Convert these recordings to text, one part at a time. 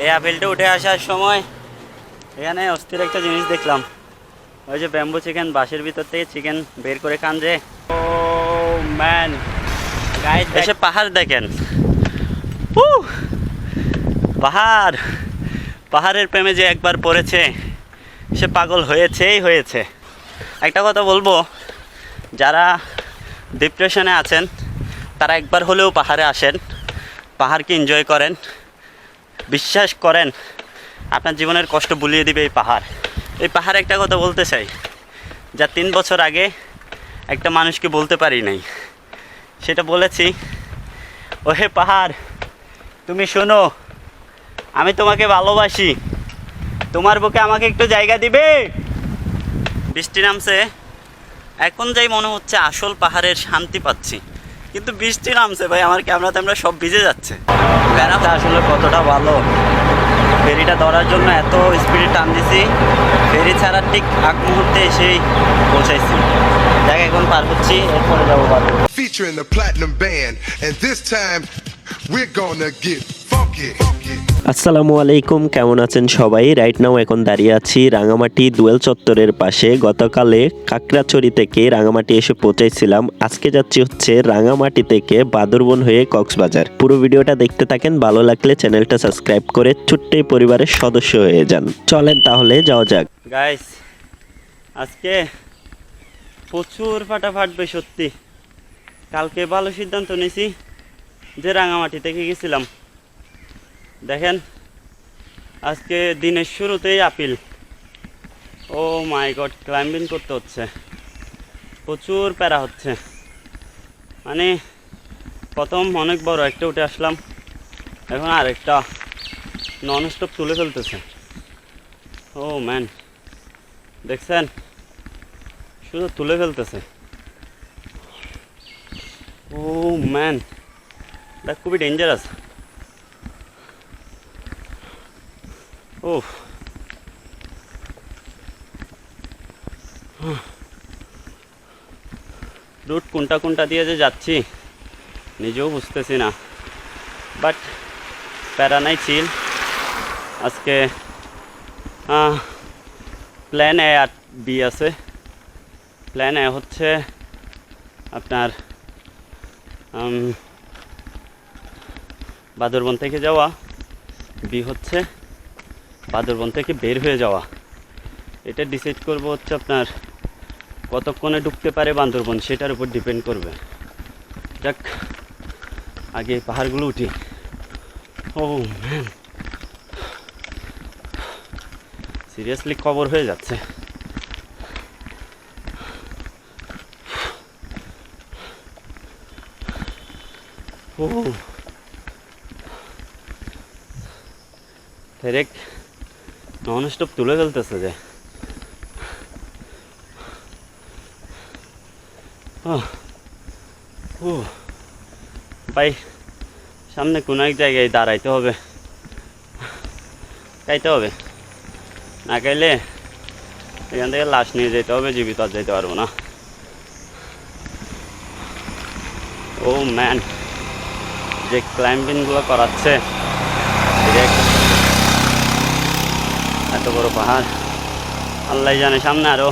এই আপেলটা উঠে আসার সময় এখানে অস্থির একটা জিনিস দেখলাম। ওই যে ব্যাম্বু চিকেন, বাঁশের ভিতর থেকে চিকেন বের করে খান যে। ও ম্যান গাইস, এসে পাহাড় দেখেন। পাহাড়, পাহাড়ের প্রেমে যে একবার পড়েছে সে পাগল হয়েছেই হয়েছে। একটা কথা বলবো, যারা ডিপ্রেশনে আছেন তারা একবার হলেও পাহাড়ে আসেন, পাহাড়কে এনজয় করেন। বিশ্বাস করেন আপনার জীবনের কষ্ট ভুলিয়ে দিবে এই পাহাড়। এই পাহাড় একটা কথা বলতে চাই, যা 3 বছর আগে একটা মানুষকে বলতে পারি নাই, সেটা বলেছি। ওহে পাহাড়, তুমি শোনো, আমি তোমাকে ভালোবাসি, তোমার বুকে আমাকে একটু জায়গা দিবে। বৃষ্টি নামছে, এখন যাই মনে হচ্ছে আসল পাহাড়ের শান্তি পাচ্ছি, কিন্তু বৃষ্টি নামছে ভাই, আমার ক্যামেরাতে আমরা সব ভিজে যাচ্ছে। বেড়াটা আসলে কতটা ভালো। ফেরিটা ধরার জন্য এত স্পিডে টান দিছি, ফেরি ছাড়ার ঠিক আগ মুহূর্তে এসেই পৌঁছাইছি। দেখ এখন পার হচ্ছি, এরপরে যাবো পার। Featuring the platinum band, and this time we're gonna get funky. আসসালামু আলাইকুম, কেমন আছেন সবাই? রাইট নাও এখন দাঁড়িয়ে আছি রাঙামাটি দোয়েল চত্বরের পাশে। গতকালে কাকড়াছড়ি থেকে রাঙামাটি এসে পৌঁছাইছিলাম। আজকে যাচ্ছি হচ্ছে রাঙামাটি থেকে বাদরবন হয়ে কক্সবাজার। পুরো ভিডিওটা দেখতে থাকেন, ভালো লাগলে চ্যানেলটা সাবস্ক্রাইব করে ছোট্ট এই পরিবারের সদস্য হয়ে যান। চলেন তাহলে যাওয়া যাক। গাইস, আজকে প্রচুর ফাটাফাটবে সত্যি। কালকে ভালো সিদ্ধান্ত নিয়েছি যে রাঙামাটি থেকে গেছিলাম, দেখেন আজকে দিনের শুরুতেই আপিল। ও মাই গড, ক্লাইম্বিং করতে হচ্ছে, প্রচুর প্যারা হচ্ছে। মানে প্রথম অনেক বড় একটা উঠে আসলাম, এখন আরেকটা নন স্টপ তুলে ফেলতেছে। ও ম্যান, দেখছেন, শুধু তুলে ফেলতেছে। ও ম্যান, এটা খুবই ডেঞ্জারাস। ও রুট কোনটা কোনটা দিয়ে যে যাচ্ছি নিজেও বুঝতেছি না, বাট প্যারা নাই, চিল। আজকে প্ল্যান এ আর বি আছে। প্ল্যান এ হচ্ছে আপনার বাদরবন থেকে যাওয়া, বি হচ্ছে বাদরবন থেকে বের হয়ে যাওয়া। এটা ডিসাইড করবো হচ্ছে আপনার কতক্ষণে ঢুকতে পারে বান্দরবন, সেটার উপর ডিপেন্ড করবে। যাক, আগে পাহাড়গুলো উঠি। ও ম্যান, সিরিয়াসলি কবর হয়ে যাচ্ছে। ও ফেরেক নন স্টপ তুলে ফেলতেছে যে। ও ভাই, সামনে কোনো এক জায়গায় দাঁড়াইতে হবে, খাইতে হবে, না খাইলে এখান থেকে লাশ নিয়ে যেতে হবে, জীবিত আর যেতে পারবো না। ও ম্যান, যে ক্লাইম্বিংগুলো করাচ্ছে, এত বড় পাহাড়, আল্লাহ জানে সামনে আরও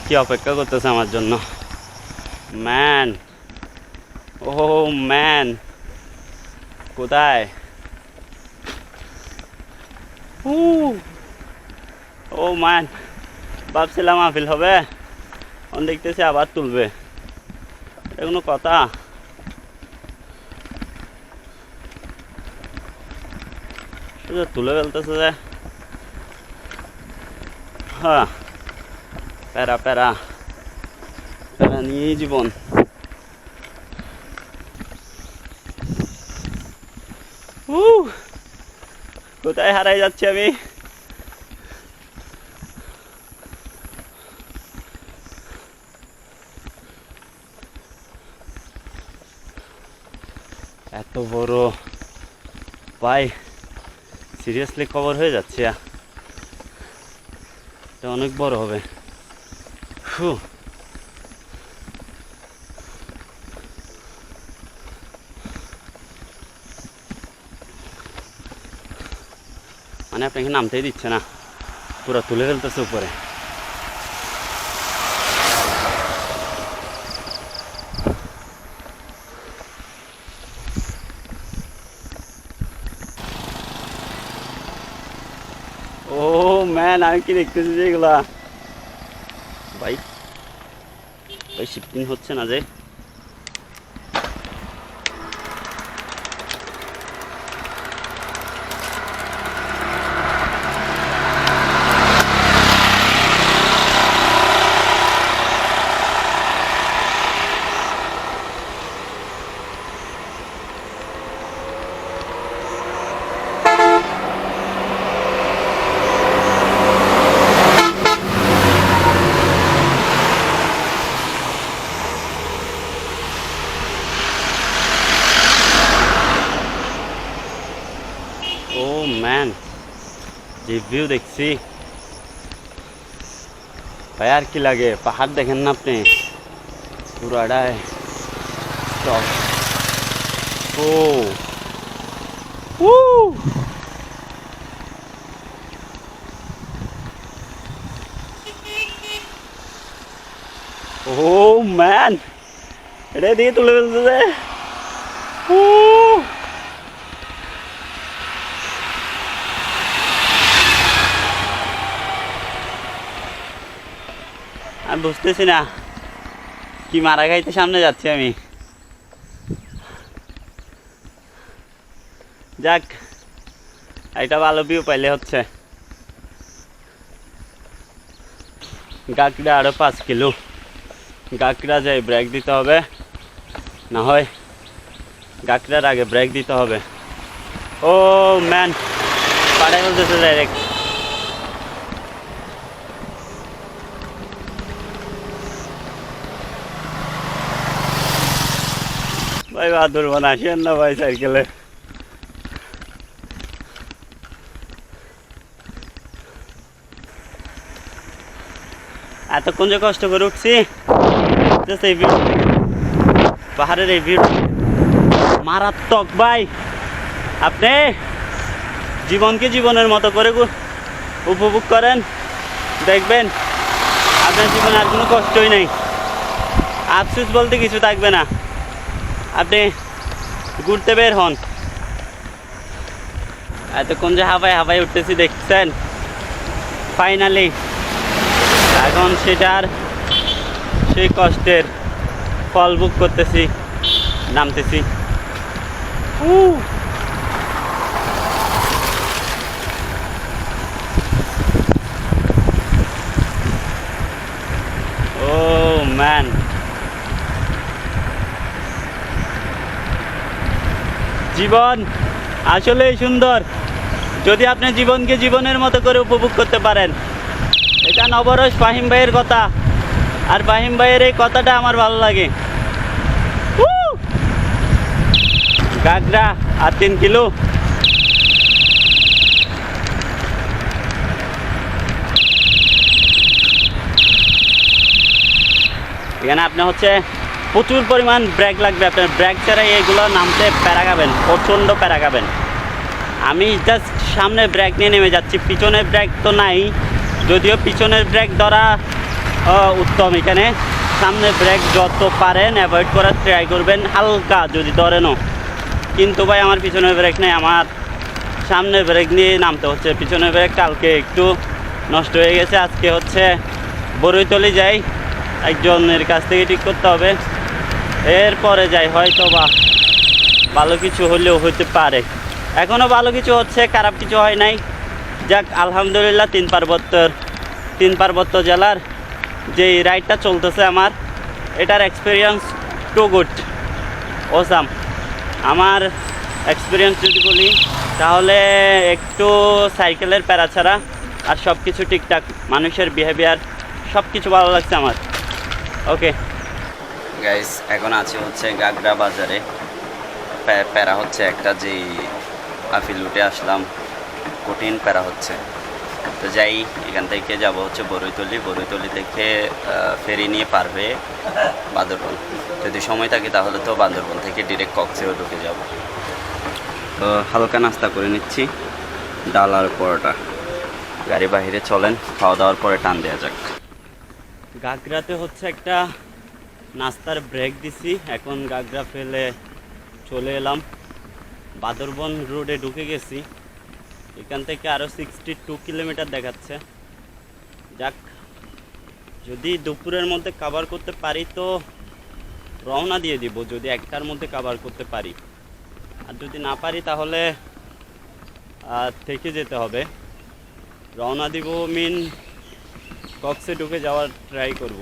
কি অপেক্ষা করতেছে আমার জন্য। ম্যান, ও ম্যান, কোথায়? ও ম্যান, ভাবছিলাম আপিল হবে, অন দেখতেছি আবার তুলবে। এটা কোনো কথা? শুধু তুলে ফেলতেছে যে। হ্যাঁ, প্যারা প্যারা প্যারা নিয়েই জীবন। কোথায় হারাই যাচ্ছি আমি? এত বড় ভাই, সিরিয়াসলি কভার হয়ে যাচ্ছে, এটা অনেক বড় হবে। মানে আপনাকে নামতেই দিচ্ছে না, পুরো তুলে ফেলতেছে উপরে। ও ম্যান, আমি কি দেখতেছি যে এগুলা ভাই, ভাই শিফটিং হচ্ছে না যে। ও ম্যান, যে ভিউ দেখছি ভাই, আর কি লাগে? পাহাড় দেখেন না আপনি, পুরাটাই stop. ও ও ম্যান, এটা দিয়ে তুলে ফেলছে যে। আমি বুঝতেছি না কি মারা খাইতে সামনে যাচ্ছি আমি। যাক, একটা ভালো ভিউ পাইলে হচ্ছে। গাকড়া আরো 5 কিলো, গাকড়া যাই ব্রেক দিতে হবে, না হয় গাকড়ার আগে ব্রেক দিতে হবে। ও ম্যান, পাড়ায় বলতেছে ডাইরেক্ট। ভাই বাহাদুর মান, আসেন না ভাই সাইকেলে। এতক্ষণ যে কষ্ট করে উঠছি, এই ভিউ, পাহাড়ের এই ভিউ মারাত্মক ভাই। আপনি জীবনকে জীবনের মতো করে উপভোগ করেন, দেখবেন আপনার জীবনে আর কোনো কষ্টই নেই, আফসোস বলতে কিছু থাকবে না। আপনি ঘুরতে বের হন। এতক্ষণ যে হাবায় হাবায় উঠতেছি দেখছেন, ফাইনালি এখন সেটার সেই কষ্টের ফল ভোগ করতেছি, নামতেছি। ও ম্যান, জীবন আসলেই সুন্দর যদি আপনি জীবনকে জীবনের মতো করে উপভোগ করতে পারেন। এটা নবরস ফাহিম ভাইয়ের কথা, আর ফাহিম ভাইয়ের এই কথাটা আমার ভালো লাগে। গাগরা আর 3 কিলো। এখানে আপনি হচ্ছে প্রচুর পরিমাণ ব্রেক লাগবে, আপনার ব্রেক ছাড়া এইগুলো নামতে প্যারা খাবেন, প্রচণ্ড প্যারা খাবেন। আমি জাস্ট সামনে ব্রেক নিয়ে নেমে যাচ্ছি, পিছনের ব্রেক তো নাই, যদিও পিছনের ব্রেক ধরা উত্তম। এখানে সামনে ব্রেক যত পারেন অ্যাভয়েড করার ট্রাই করবেন, হালকা যদি ধরেনও। কিন্তু ভাই আমার পিছনের ব্রেক নেই, আমার সামনে ব্রেক নিয়ে নামতে হচ্ছে। পিছনের ব্রেক কালকে একটু নষ্ট হয়ে গেছে, আজকে হচ্ছে বরৈতলি যাই, একজনের কাছ থেকে ঠিক করতে হবে, এরপরে যাই। হয়তো বা ভালো কিছু হলেও হতে পারে, এখনও ভালো কিছু হচ্ছে, খারাপ কিছু হয় নাই। যাক আলহামদুলিল্লাহ, 3 পার্বত্য জেলার যে রাইডটা চলতেছে আমার, এটার এক্সপিরিয়েন্স টু গুড, ওসাম। আমার এক্সপিরিয়েন্স যদি বলি তাহলে একটু সাইকেলের প্যারা ছাড়া আর সব কিছু ঠিকঠাক, মানুষের বিহেভিয়ার সব কিছু ভালো লাগছে আমার। ওকে গাইস, এখন আছে হচ্ছে গাগরা বাজারে, প্যারা হচ্ছে একটা, যে আফিল লুটে আসলাম, কঠিন প্যারা হচ্ছে। তো যাই, এখান থেকে যাব হচ্ছে বরৈতলি থেকে ফেরি নিয়ে পার হয়ে বান্দরবন। যদি সময় থাকে তাহলে তো বান্দরবন থেকে ডিরেক্ট কক্সবাজার ঢুকে যাব। তো হালকা নাস্তা করে নিচ্ছি, ডাল আর পরোটা। গাড়ি বাহিরে চলেন, খাওয়া দাওয়ার পরে টান দেওয়া যাক। গাগরাতে হচ্ছে একটা নাস্তার ব্রেক দিছি, এখন গাগরা ফেলে চলে এলাম। বাদরবন রোডে ঢুকে গেছি, এখান থেকে আরও 62 কিলোমিটার দেখাচ্ছে। যাক, যদি দুপুরের মধ্যে কভার করতে পারি তো রওনা দিয়ে দিব, যদি একটার মধ্যে কভার করতে পারি। আর যদি না পারি তাহলে থেকে যেতে হবে। রওনা দিব কক্সে ঢুকে যাওয়ার ট্রাই করব,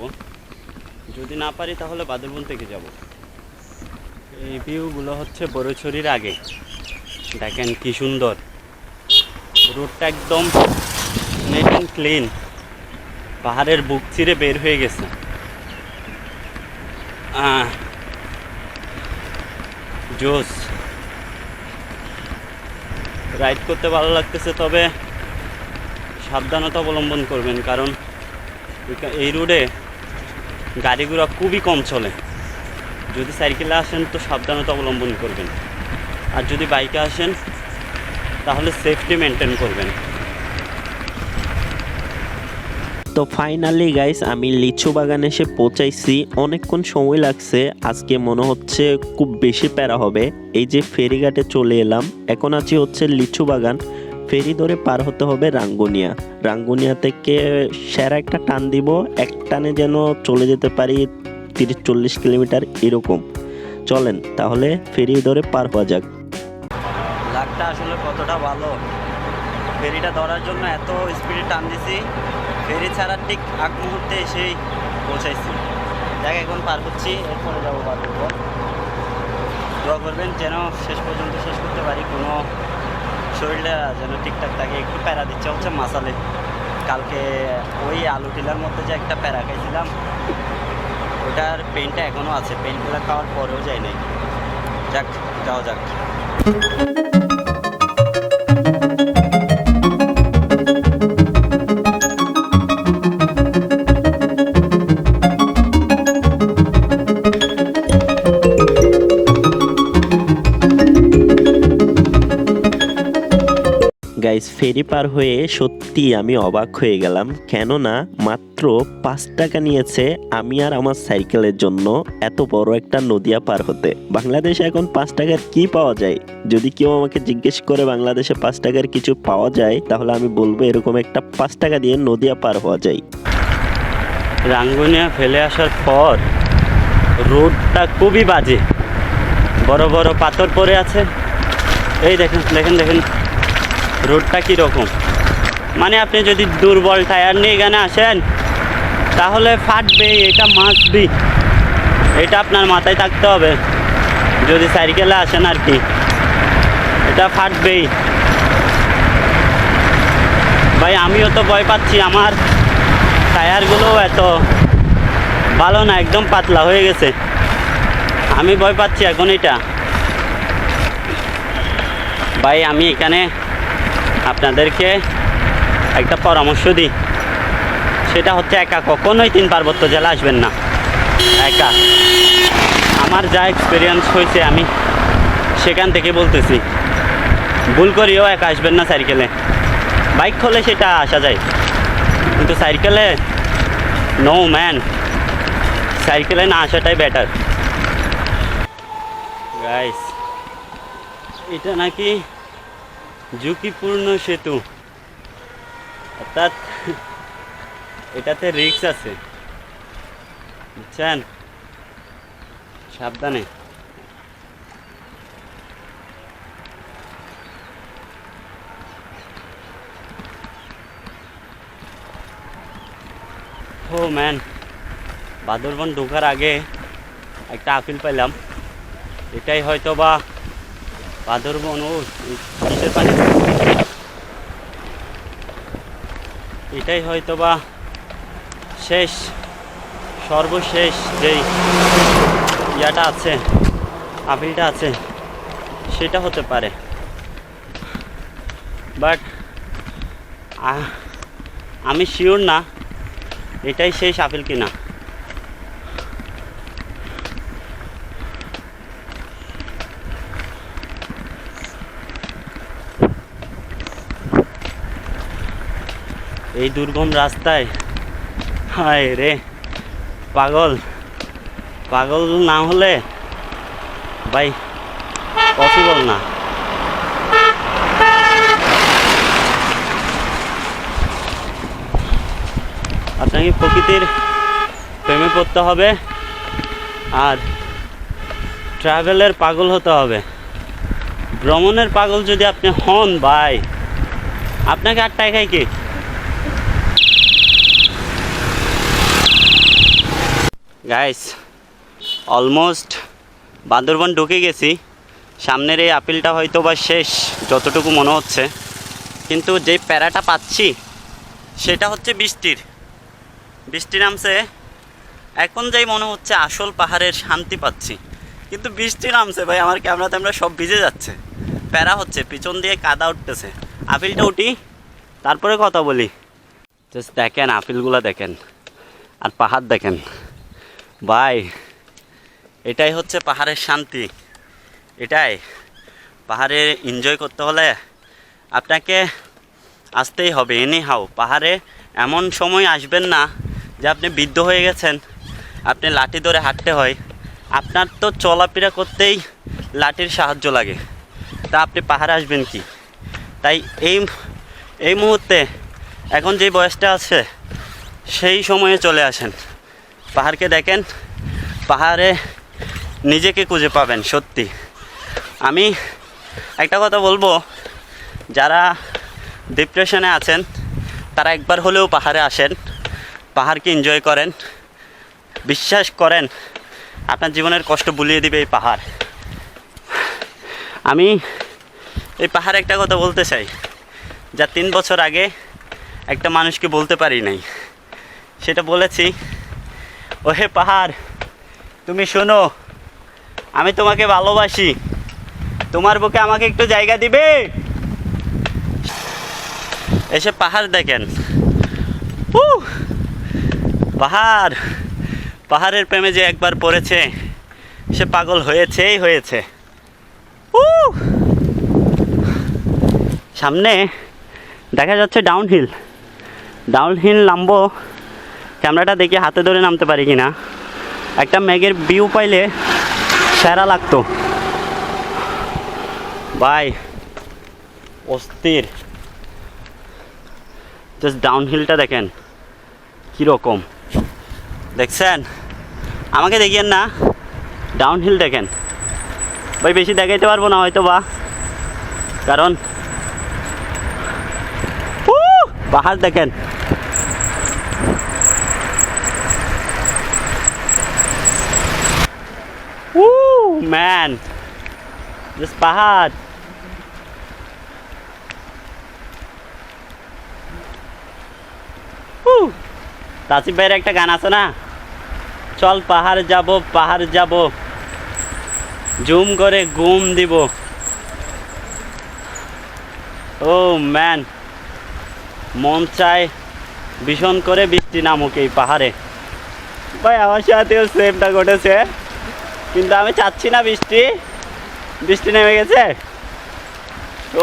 যদি না পারি তাহলে বাদরবন থেকে যাব। এই ভিউগুলো হচ্ছে বড়ছড়ির আগে, দেখেন কি সুন্দর। রোডটা একদম নেট অ্যান্ড ক্লিন, পাহাড়ের বুক চিরে বের হয়ে গেছে। জোস, রাইড করতে ভালো লাগতেছে, তবে সাবধানতা অবলম্বন করবেন, কারণ এই রোডে গাড়িগুলো খুবই কম চলে। যদি সাইকেলে আসেন তো সাবধানতা অবলম্বন করবেন, আর যদি বাইকে আসেন তাহলে সেফটি মেনটেন করবেন। তো ফাইনালি গাইস, আমি লিচু বাগান এসে পৌঁছাইছি। অনেকক্ষণ সময় লাগছে, আজকে মনে হচ্ছে খুব বেশি প্যারা হবে। এই যে ফেরিঘাটে চলে এলাম, এখন আছি হচ্ছে লিচু বাগান। ফেরি ধরে পার হতে হবে রাঙ্গুনিয়া। রাঙ্গুনিয়া থেকে সেরা একটা টান দিব, এক টানে যেন চলে যেতে পারি 30-40 কিলোমিটার এরকম। চলেন তাহলে ফেরি ধরে পার হওয়া যাক। লাগটা আসলে কতটা ভালো, ফেরিটা ধরার জন্য এত স্পিডে টান দিছি, ফেরি ছাড়ার ঠিক আগ মুহূর্তে এসেই পৌঁছাইছি। যাক, এখন পার হচ্ছি, এরপরে যাবো বাদরবন। দোয়া করবেন যেন শেষ পর্যন্ত শেষ করতে পারি, কোনো শরীরটা যেন ঠিকঠাক থাকে। একটু প্যারা দিচ্ছে হচ্ছে মাসালে, কালকে ওই আলু টিলার মধ্যে যে একটা প্যারা খাইছিলাম, ওটার পেনটা এখনও আছে, পেনগুলো খাওয়ার পরেও যায় নাই। যাক, যাও যাক। গাইস, ফেরি পার হয়ে সত্যি আমি অবাক হয়ে গেলাম, কেননা মাত্র 5 টাকা নিয়েছে আমি আর আমার সাইকেলের জন্য এত বড় একটা নদিয়া পার হতে। বাংলাদেশে এখন 5 টাকার কি পাওয়া যায়? যদি কেউ আমাকে জিজ্ঞেস করে বাংলাদেশে 5 টাকার কিছু পাওয়া যায়, তাহলে আমি বলবো এরকম একটা 5 টাকা দিয়ে নদিয়া পার হওয়া যায়। রাঙ্গুনিয়া ফেলে আসার পর রোডটা খুবই বাজে, বড় বড় পাথর পড়ে আছে। এই দেখেন দেখেন দেখেন রোডটা কীরকম। মানে আপনি যদি দুর্বল টায়ার নিয়ে এখানে আসেন তাহলে ফাটবে, এটা মাস্ট বি, এটা আপনার মাথায় থাকতে হবে। যদি সাইকেলে আসেন আর কি, এটা ফাটবেই। ভাই আমিও তো ভয় পাচ্ছি, আমার টায়ারগুলো এত ভালো না, একদম পাতলা হয়ে গেছে। আমি ভয় পাচ্ছি এখন এটা। ভাই আমি এখানে আপনাদেরকে একটা পরামর্শ দিই, সেটা হচ্ছে একা কখনোই 3 পার্বত্য জেলা আসবেন না একা। আমার যা এক্সপিরিয়েন্স হয়েছে আমি সেখান থেকে বলতেছি, ভুল করিও একা আসবেন না সাইকেলে। বাইক হলে সেটা আসা যায়, কিন্তু সাইকেলে নো ম্যান, সাইকেলে না আসাটাই বেটার। গাইস, এটা নাকি ঝুঁকিপূর্ণ সেতু, অর্থাৎ এটাতে রিস্ক আছে, বুঝছেন? সাবধানে। ও ম্যান, বাদরবন ঢোকার আগে একটা আপিল পাইলাম, এটাই হয়তো বা বাদরবন। ও কিসের পানি, এটাই হয়তো বা শেষ, সর্বশেষ যেই ইয়াটা আছে, আপিলটা আছে, সেটা হতে পারে। বাট আমি শিওর না এটাই শেষ আপিল কিনা। এই দুর্গম রাস্তায়, হায় রে, পাগল পাগল না হলে ভাই পসিবল না। আপনাকে প্রকৃতির প্রেমে পড়তে হবে আর ট্রাভেলের পাগল হতে হবে। ভ্রমণের পাগল যদি আপনি হন ভাই, আপনাকে আর টাকায় কি। গাইস, অলমোস্ট বান্দরবন ঢুকে গেছি। সামনের এই আপিলটা হয়তো বা শেষ যতটুকু মনে হচ্ছে, কিন্তু যে প্যারাটা পাচ্ছি সেটা হচ্ছে বৃষ্টি নামছে। এখন যেই মনে হচ্ছে আসল পাহাড়ের শান্তি পাচ্ছি, কিন্তু বৃষ্টি নামছে ভাই, আমার ক্যামেরাতে আমরা সব ভিজে যাচ্ছে। প্যারা হচ্ছে, পিছন দিয়ে কাদা উঠতেছে। আপিলটা উঠি, তারপরে কথা বলি। জাস্ট দেখেন আপিলগুলো দেখেন আর পাহাড় দেখেন ভাই, এটাই হচ্ছে পাহাড়ের শান্তি। এটাই পাহাড়ে এনজয় করতে হলে আপনাকে আসতেই হবে। এনি হাও পাহাড়ে এমন সময় আসবেন না যে আপনি বৃদ্ধ হয়ে গেছেন, আপনি লাঠি ধরে হাঁটতে হয়। আপনার তো চলাফেরা করতেই লাঠির সাহায্য লাগে, তা আপনি পাহাড়ে আসবেন কি? তাই এই মুহূর্তে এখন যে বয়সটা আছে সেই সময়ে চলে আসেন, পাহাড়কে দেখেন, পাহাড়ে নিজেকে খুঁজে পাবেন। সত্যি আমি একটা কথা বলবো, যারা ডিপ্রেশনে আছেন তারা একবার হলেও পাহাড়ে আসেন, পাহাড়কে এনজয় করেন। বিশ্বাস করেন আপনার জীবনের কষ্ট ভুলিয়ে দিবে এই পাহাড়। আমি এই পাহাড়ে একটা কথা বলতে চাই, যা 3 বছর আগে একটা মানুষকে বলতে পারি নাই। সেটা বলেছি, ওহে পাহাড় তুমি শোনো, আমি তোমাকে ভালোবাসি, তোমার বুকে আমাকে একটু জায়গা দিবে? এসে পাহাড় দেখেন। পাহাড়ের প্রেমে যে একবার পড়েছে সে পাগল হয়েছেই হয়েছে। সামনে দেখা যাচ্ছে ডাউনহিল নামবো। ক্যামেরাটা দেখি হাতে ধরে নামতে পারি কিনা। একটা মেঘের ভিউ পাইলে সেরা লাগতো ভাই, অস্থির। জাস্ট ডাউনহিলটা দেখেন কীরকম, দেখছেন? আমাকে দেখিয়েন না, ডাউনহিল দেখেন ভাই। বেশি দেখাইতে পারবো না হয়তো বা, কারণ পাহাড় দেখেন। ম্যান, জাস্ট পাহাড়। তাসিফ ভাইয়ের একটা গান আছে না, চল পাহাড় যাব, জুম করে ঘুম দিব। ও ম্যান, মন চায় ভীষণ করে বৃষ্টি নামুক এই পাহাড়ে। ভাই আমার সাথেও সেমটা ঘটেছে, কিন্তু আমি চাচ্ছি না বৃষ্টি নেমে গেছে।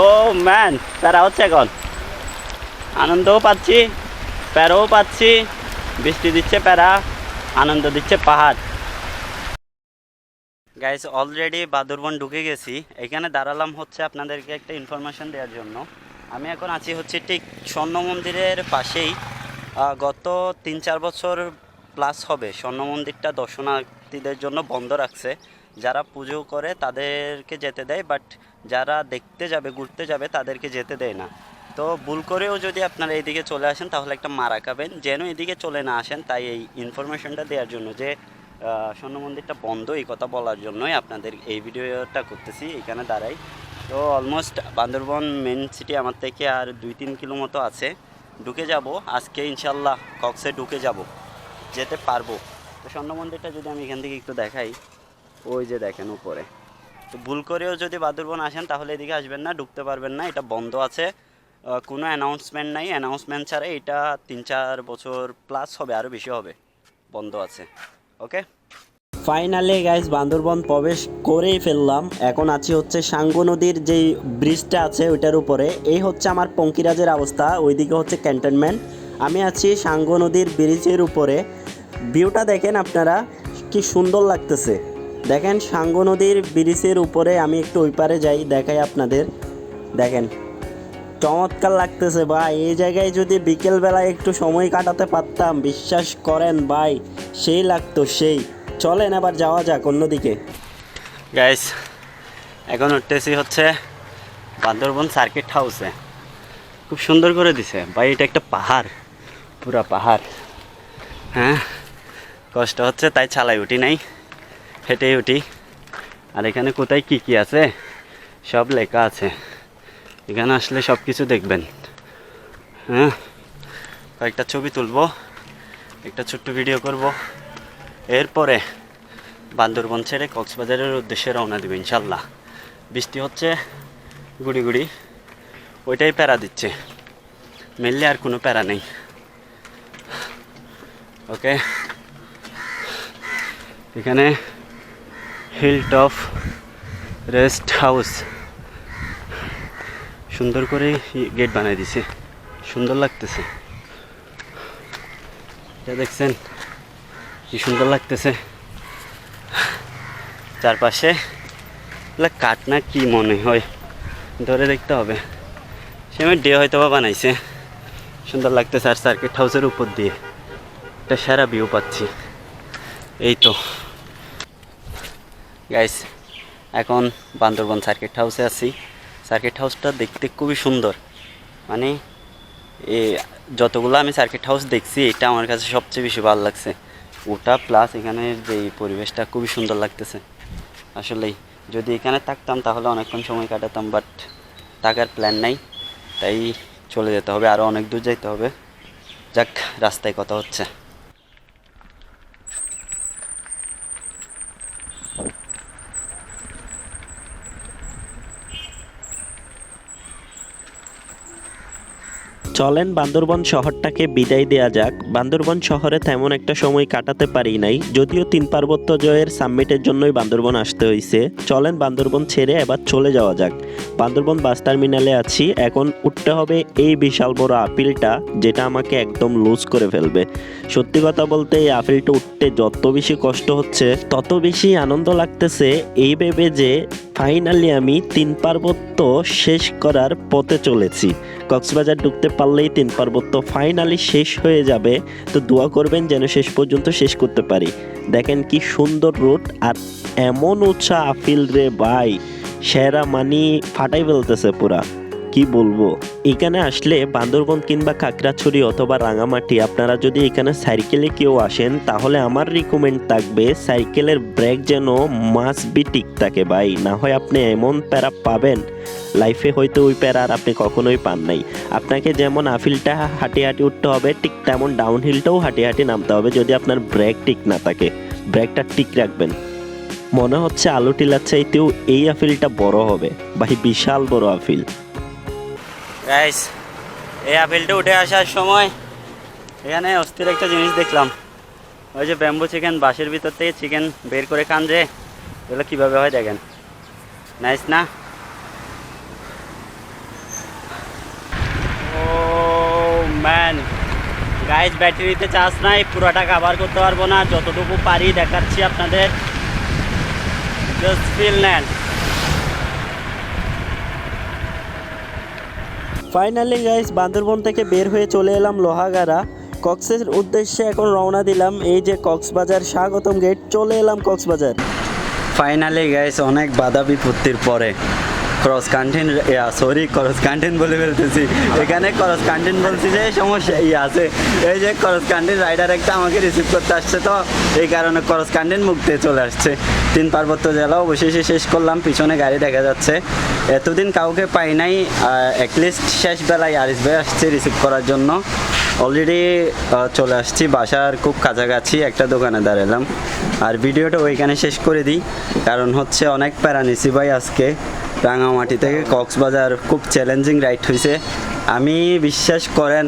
ও ম্যান, প্যারা হচ্ছে এখন, আনন্দও পাচ্ছি, প্যারাও পাচ্ছি। বৃষ্টি দিচ্ছে প্যারা, আনন্দ দিচ্ছে পাহাড়। গাইস, অলরেডি বান্দরবন ঢুকে গেছি। এখানে দাঁড়ালাম হচ্ছে আপনাদেরকে একটা ইনফরমেশন দেওয়ার জন্য। আমি এখন আছি হচ্ছে ঠিক স্বর্ণ মন্দিরের পাশেই। গত 3-4 বছর প্লাস হবে স্বর্ণ মন্দিরটা দর্শনার্থীদের জন্য বন্ধ রাখছে। যারা পুজো করে তাদেরকে যেতে দেয়, বাট যারা দেখতে যাবে, ঘুরতে যাবে, তাদেরকে যেতে দেয় না। তো ভুল করেও যদি আপনারা এইদিকে চলে আসেন তাহলে একটা মারা খাবেন, যেন এদিকে চলে না আসেন। তাই এই ইনফরমেশনটা দেওয়ার জন্য যে স্বর্ণ মন্দিরটা বন্ধ, এই কথা বলার জন্যই আপনাদের এই ভিডিওটা করতেছি এখানে দাঁড়াই। তো অলমোস্ট বান্দরবন মেন সিটি আমার থেকে আর 2-3 কিলো মতো আছে। ঢুকে যাব আজকে ইনশাল্লাহ, কক্সে ঢুকে যাব, যেতে পারবো। তো স্বর্ণ মন্দিরটা যদি আমি এখান থেকে একটু দেখাই, ওই যে দেখেন উপরে। তো ভুল করেও যদি বান্দরবন আসেন তাহলে এদিকে আসবেন না, ঢুকতে পারবেন না, এটা বন্ধ আছে। কোনো অ্যানাউন্সমেন্ট নাই, অ্যানাউন্সমেন্ট ছাড়া এটা 3-4 বছর প্লাস হবে, আরও বেশি হবে, বন্ধ আছে। ওকে, ফাইনালি গাইস বান্দরবন প্রবেশ করেই ফেললাম। এখন আছি হচ্ছে সাঙ্গু নদীর যেই ব্রিজটা আছে ওইটার উপরে। এই হচ্ছে আমার পঙ্কিরাজের অবস্থা, ওইদিকে হচ্ছে ক্যান্টনমেন্ট। আমি আছি সাঙ্গু নদীর ব্রিজের উপরে। ভিউটা দেখেন আপনারা, কি সুন্দর লাগতেছে। দেখেন সাঙ্গু নদীর ব্রিজের উপরে, আমি একটু ওই পারে যাই, দেখাই আপনাদের। দেখেন চমৎকার লাগতেছে ভাই। এই জায়গায় যদি বিকেলবেলায় একটু সময় কাটাতে পারতাম, বিশ্বাস করেন ভাই, সেই লাগতো সেই। চলেন আবার যাওয়া যাক অন্যদিকে। গাইস, এখন উঠতেছি হচ্ছে বান্দরবন সার্কিট হাউসে। খুব সুন্দর করে দিছে ভাই, এটা একটা পাহাড়, পুরা পাহাড়। হ্যাঁ, কষ্ট হচ্ছে তাই চালাই উঠি নাই, হেঁটেই উঠি। আর এখানে কোথায় কি কি আছে সব লেখা আছে, এখানে আসলে সব কিছু দেখবেন। হ্যাঁ, কয়েকটা ছবি তুলবো, একটা ছোট্ট ভিডিও করব, এরপরে বান্দরবন ছেড়ে কক্সবাজারের উদ্দেশ্যে রওনা দেবে ইনশাল্লাহ। বৃষ্টি হচ্ছে গুড়ি গুড়ি, ওইটাই প্যারা দিচ্ছে, মেনলি আর কোনো প্যারা নেই। ওকে, এখানে হিল টপ রেস্ট হাউস, সুন্দর করে গেট বানিয়ে দিছে, সুন্দর লাগতেছে। এটা দেখছেন কি সুন্দর লাগতেছে। চারপাশে কাঠ না কি মনে হয়, ধরে দেখতে হবে। সেমন ডে হয়তো বা বানাইছে, সুন্দর লাগতেছে। আর সার্কিট হাউসের উপর দিয়ে একটা সেরা ভিউ পাচ্ছি। এই তো গাইস, এখন বান্দরবন সার্কিট হাউসে আছি। সার্কিট হাউসটা দেখতে খুবই সুন্দর, মানে যতগুলো আমি সার্কিট হাউস দেখছি, এটা আমার কাছে সবচেয়ে বেশি ভালো লাগছে। ওটা প্লাস এখানের যে পরিবেশটা খুবই সুন্দর লাগতেছে। আসলেই যদি এখানে থাকতাম তাহলে অনেকক্ষণ সময় কাটাতাম, বাট থাকার প্ল্যান নাই, তাই চলে যেতে হবে, আরও অনেক দূর যাইতে হবে। যাক, রাস্তায় কথা হচ্ছে। চলেন বান্দরবন শহরটাকে বিদায় দেয়া যাক। বান্দরবন শহরে তেমন একটা সময় কাটাতে পারি নাই, যদিও 3 পার্বত্য জয়ের সাবমিটের জন্যই বান্দরবন আসতে হয়েছে। চলেন বান্দরবন ছেড়ে এবার চলে যাওয়া যাক। বান্দরবন বাস টার্মিনালে আছি, এখন উঠতে হবে এই বিশাল বড় আপিলটা, যেটা আমাকে একদম লুজ করে ফেলবে। সত্যি কথা বলতে এই আপিলটা উঠতে যত বেশি কষ্ট হচ্ছে, তত বেশি আনন্দ লাগতেছে এই ভেবে যে ফাইনালি আমি 3 পার্বত্য শেষ করার পথে চলেছি। কক্সবাজার ঢুকতে পারলেই 3 পার্বত্য ফাইনালি শেষ হয়ে যাবে। তো দোয়া করবেন যেন শেষ পর্যন্ত শেষ করতে পারি। দেখেন কি সুন্দর রুট, আর এমন উৎসাহ আপিল রে ভাই, সেরা মানি ফাটাই ফেলতেছে পুরা। কি বলবো, এখানে আসলে বান্দরবন কিংবা খাগড়াছড়ি অথবা রাঙামাটি, আপনারা যদি এখানে সাইকেলে কেউ আসেন, তাহলে আমার রিকমেন্ড থাকবে সাইকেলের ব্রেক যেন মাস্ট বি ঠিক থাকে ভাই। না হয় আপনি এমন প্যারা পাবেন লাইফে, হয়তো ওই প্যারা আর আপনি কখনোই পান নাই। আপনাকে যেমন আপিলটা হাঁটি হাঁটি উঠতে হবে, ঠিক তেমন ডাউন হিলটাও হাঁটি হাঁটি নামতে হবে, যদি আপনার ব্রেক ঠিক না থাকে। ব্রেকটা ঠিক রাখবেন। মনে হচ্ছে আলু টিলার চাইতেও এই আপিলটা বড় হবে ভাই, বিশাল বড় আপিল। গাইস, এই আপিলটা উঠে আসার সময় এখানে অস্থির একটা জিনিস দেখলাম। ওই যে ব্যাম্বু চিকেন, বাঁশের ভিতর থেকে চিকেন বের করে খান, যে এগুলো কীভাবে হয় দেখেন, নাইস না? ও ম্যান গাইস, ব্যাটারিতে চার্জ নাই, পুরোটা কভার করতে পারবো না, যতটুকু পারি দেখাচ্ছি আপনাদের, জাস্ট ফিল নেন। ফাইনালি গাইস, বান্দরবন থেকে বের হয়ে চলে এলাম লোহাগাড়া। কক্সের উদ্দেশ্যে এখন রওনা দিলাম। এই যে কক্সবাজার স্বাগতম গেট, চলে এলাম কক্সবাজার। ফাইনালি গাইস, অনেক বাধা বিপত্তির পরে ক্রস কান্টেন বলে ফেলতেছি। এখানে ক্রস কান্টেন বলছি যে সমস্যা আছে, এই যে ক্রস কান্টেন রাইডার একটা আমাকে রিসিভ করতে আসছে, তো এই কারণে ক্রস কান্টেন মুক্তে চলে আসছে। 3 পার্বত্য জেলা অবশেষে শেষ করলাম, পিছনে গাড়ি দেখা যাচ্ছে। এতদিন কাউকে পাই নাই, অ্যাটলিস্ট শেষ বেলায় আরিস ভাই আসছে রিসিভ করার জন্য। অলরেডি চলে আসছি বাসার খুব কাছাকাছি, একটা দোকানে দাঁড়ালাম। আর ভিডিওটা ওইখানে শেষ করে দিই, কারণ হচ্ছে অনেক প্যারা নিছি ভাই আজকে। রাঙামাটি থেকে কক্সবাজার খুব চ্যালেঞ্জিং রাইড হয়েছে। আমি বিশ্বাস করেন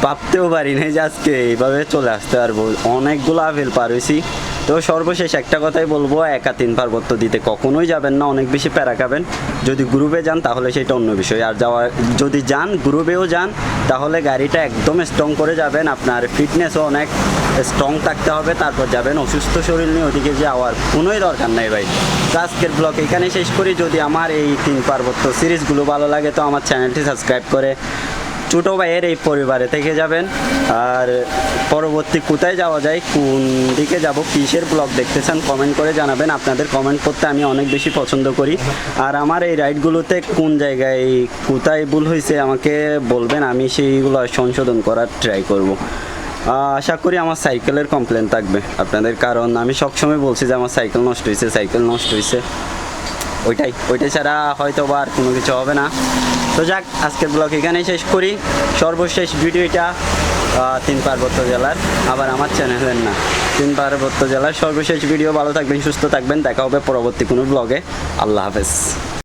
ভাবতেও পারি নাই যে আজকে এইভাবে চলে আসতে পারবো। অনেকগুলো আপিল পার হয়েছি, তো সর্বশেষ একটা কথাই বলবো, একা 3 পার্বত্য দিতে কখনোই যাবেন না, অনেক বেশি প্যারা খাবেন। যদি গ্রুপে যান তাহলে সেটা অন্য বিষয়, আর যদি যান গ্রুপেও যান তাহলে গাড়িটা একদম স্ট্রং করে যাবেন, আপনার ফিটনেসও অনেক স্ট্রং থাকতে হবে, তারপর যাবেন। অসুস্থ শরীর নিয়ে ওদিকে যাওয়ার কোনোই দরকার নাই ভাই। তো আজকের ব্লগ এখানে শেষ করি। যদি আমার এই 3 পার্বত্য সিরিজগুলো ভালো লাগে তো আমার চ্যানেলটি সাবস্ক্রাইব করে ছোটো ভাইয়ের এই পরিবারে থেকে যাবেন। আর পরবর্তী কোথায় যাওয়া যায়, কোন দিকে যাব, কিসের ব্লগ দেখতে চান কমেন্ট করে জানাবেন। আপনাদের কমেন্ট করতে আমি অনেক বেশি পছন্দ করি। আর আমার এই রাইডগুলোতে কোন জায়গায় কোথায় ভুল হয়েছে আমাকে বলবেন, আমি সেইগুলো সংশোধন করার ট্রাই করব। আশা করি আমার সাইকেলের কমপ্লেন থাকবে আপনাদের, কারণ আমি সবসময় বলছি যে আমার সাইকেল নষ্ট হয়েছে। ওইটাই ছাড়া হয়তো বা আর কোনো কিছু হবে না। তো যাক, আজকের ব্লগ এখানেই শেষ করি। সর্বশেষ ভিডিওটা 3 পার্বত্য জেলার, আবার আমার চ্যানেলের না, 3 পার্বত্য জেলার সর্বশেষ ভিডিও। ভালো থাকবেন, সুস্থ থাকবেন, দেখা হবে পরবর্তী কোনো ব্লগে। আল্লাহ হাফেজ।